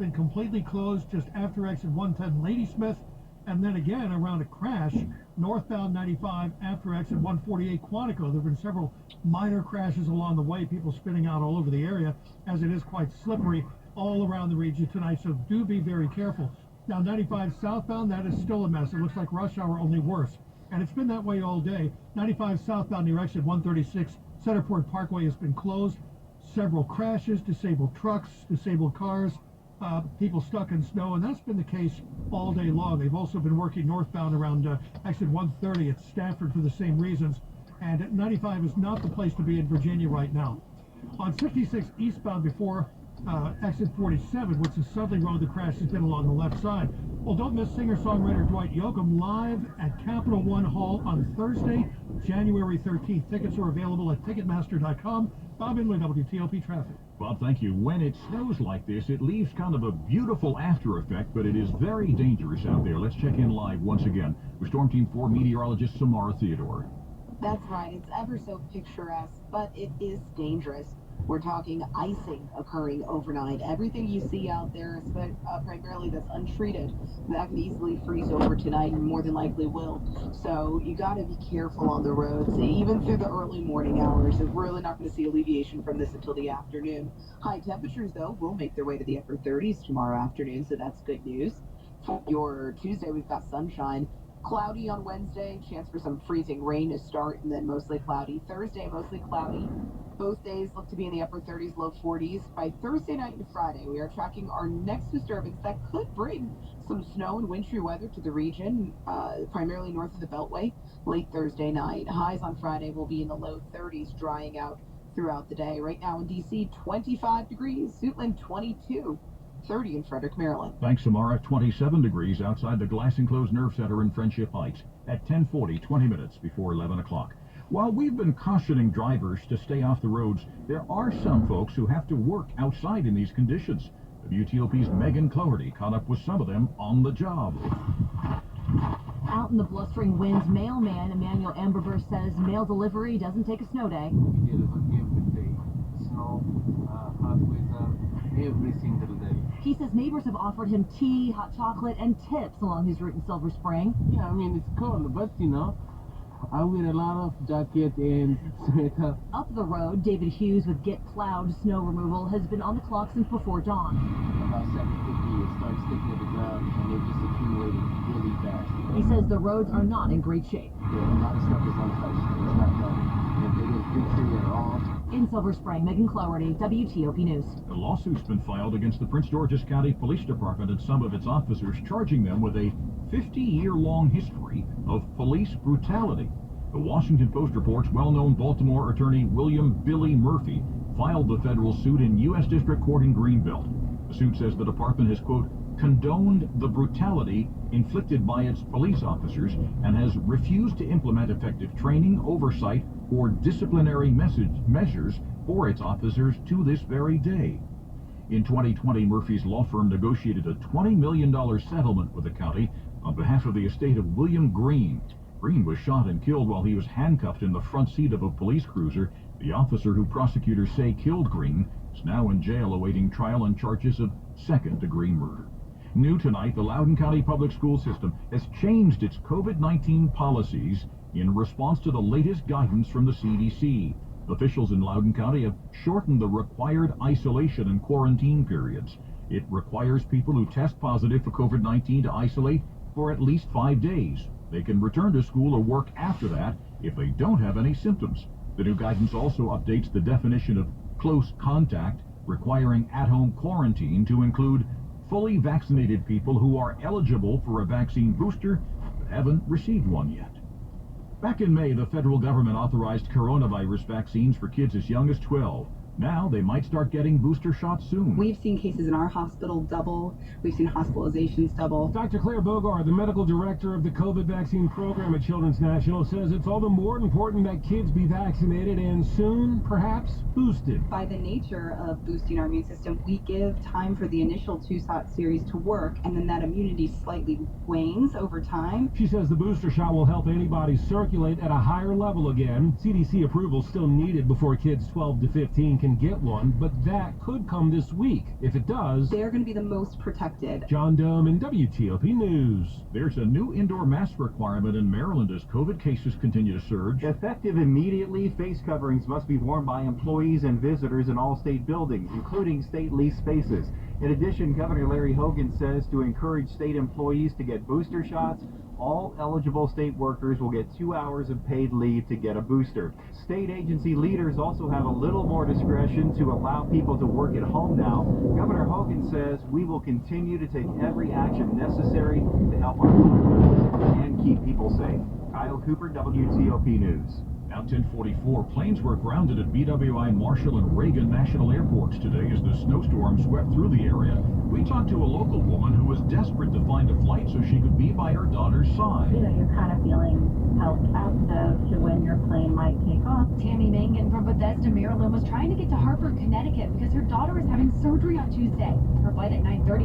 been completely closed just after exit 110 Ladysmith, and then again around a crash northbound 95 after exit 148 Quantico. There have been several minor crashes along the way, people spinning out all over the area, as it is quite slippery all around the region tonight, so do be very careful. Now 95 southbound, that is still a mess. It looks like rush hour, only worse, and it's been that way all day. 95 southbound near exit 136 Centerport Parkway has been closed. Several crashes, disabled trucks, disabled cars, people stuck in snow, and that's been the case all day long. They've also been working northbound around exit 130 at Stafford for the same reasons, and 95 is not the place to be in Virginia right now. On 56 eastbound before exit 47, which is Sudley Road, the crash has been along the left side. Well, don't miss singer-songwriter Dwight Yoakam live at Capital One Hall on Thursday, January 13th. Tickets are available at Ticketmaster.com. Bob Inley, WTOP Traffic. Bob, thank you. When it snows like this, it leaves kind of a beautiful after effect, but it is very dangerous out there. Let's check in live once again with Storm Team 4 meteorologist Samara Theodore. That's right. It's ever so picturesque, but it is dangerous. We're talking icing occurring overnight. Everything you see out there, primarily that's untreated, that can easily freeze over tonight and more than likely will. So you got to be careful on the roads, even through the early morning hours. We're really not going to see alleviation from this until the afternoon. High temperatures, though, will make their way to the upper 30s tomorrow afternoon, so that's good news. For your Tuesday, we've got sunshine. Cloudy on Wednesday, chance for some freezing rain to start, and then mostly cloudy. Thursday, mostly cloudy. Both days look to be in the upper 30s, low 40s. By Thursday night and Friday, we are tracking our next disturbance that could bring some snow and wintry weather to the region, primarily north of the Beltway, late Thursday night. Highs on Friday will be in the low 30s, drying out throughout the day. Right now in D.C., 25 degrees, Suitland 22. 30 in Frederick, Maryland. Thanks, Samara. 27 degrees outside the Glass Enclosed Nerve Center in Friendship Heights at 10:40, 20 minutes before 11 o'clock. While we've been cautioning drivers to stay off the roads, there are some folks who have to work outside in these conditions. WTOP's Megan Cloherty caught up with some of them on the job. Out in the blustering winds, mailman Emmanuel Amberber says mail delivery doesn't take a snow day. We deliver every day. Snow, hot weather, every single day. He says neighbors have offered him tea, hot chocolate, and tips along his route in Silver Spring. Yeah, I mean, it's cold, but you know, I wear a lot of jacket and sweater. Up the road, David Hughes with Get Plowed Snow Removal has been on the clock since before dawn. About 7:50, it starts sticking to the ground, and they're just accumulating really fast. He says the roads are not in great shape. Yeah, a lot of stuff is untouched. It's not done. And they didn't fix it at all. In Silver Spring, Megan Cloherty, WTOP News. A lawsuit's been filed against the Prince George's County Police Department and some of its officers, charging them with a 50-year-long history of police brutality. The Washington Post reports well-known Baltimore attorney William Billy Murphy filed the federal suit in U.S. District Court in Greenbelt. The suit says the department has, quote, condoned the brutality inflicted by its police officers and has refused to implement effective training, oversight, or disciplinary measures for its officers to this very day. In 2020, Murphy's law firm negotiated a $20 million settlement with the county on behalf of the estate of William Green. Green was shot and killed while he was handcuffed in the front seat of a police cruiser. The officer who prosecutors say killed Green is now in jail awaiting trial on charges of second-degree murder. New tonight, the Loudoun County Public School System has changed its COVID-19 policies in response to the latest guidance from the CDC. Officials in Loudoun County have shortened the required isolation and quarantine periods. It requires people who test positive for COVID-19 to isolate for at least 5 days. They can return to school or work after that if they don't have any symptoms. The new guidance also updates the definition of close contact, requiring at-home quarantine to include fully vaccinated people who are eligible for a vaccine booster but haven't received one yet. Back in May, the federal government authorized coronavirus vaccines for kids as young as 12. Now they might start getting booster shots soon. We've seen cases in our hospital double. We've seen hospitalizations double. Dr. Claire Bogart, the medical director of the COVID vaccine program at Children's National, says it's all the more important that kids be vaccinated and soon, perhaps, boosted. By the nature of boosting our immune system, we give time for the initial two-shot series to work, and then that immunity slightly wanes over time. She says the booster shot will help antibodies circulate at a higher level again. CDC approval still needed before kids 12 to 15 can can get one, but that could come this week. If it does, They're going to be the most protected. John Dome in WTOP News. There's a new indoor mask requirement in Maryland as COVID cases continue to surge. Effective immediately, face coverings must be worn by employees and visitors in all state buildings, including state leased spaces. In addition, Governor Larry Hogan says to encourage state employees to get booster shots, all eligible state workers will get 2 hours of paid leave to get a booster. State agency leaders also have a little more discretion to allow people to work at home now. Governor Hogan says we will continue to take every action necessary to help our populace and keep people safe. Kyle Cooper, WTOP News. Now 10:44, planes were grounded at BWI Marshall and Reagan National Airports today as the snowstorm swept through the area. We talked to a local woman who was desperate to find a flight so she could be by her daughter's side. You know, you're kind of feeling helped as to when your plane might take off. Tammy Mangan from Bethesda, Maryland was trying to get to Hartford, Connecticut because her daughter is having surgery on Tuesday. Her flight at 9:30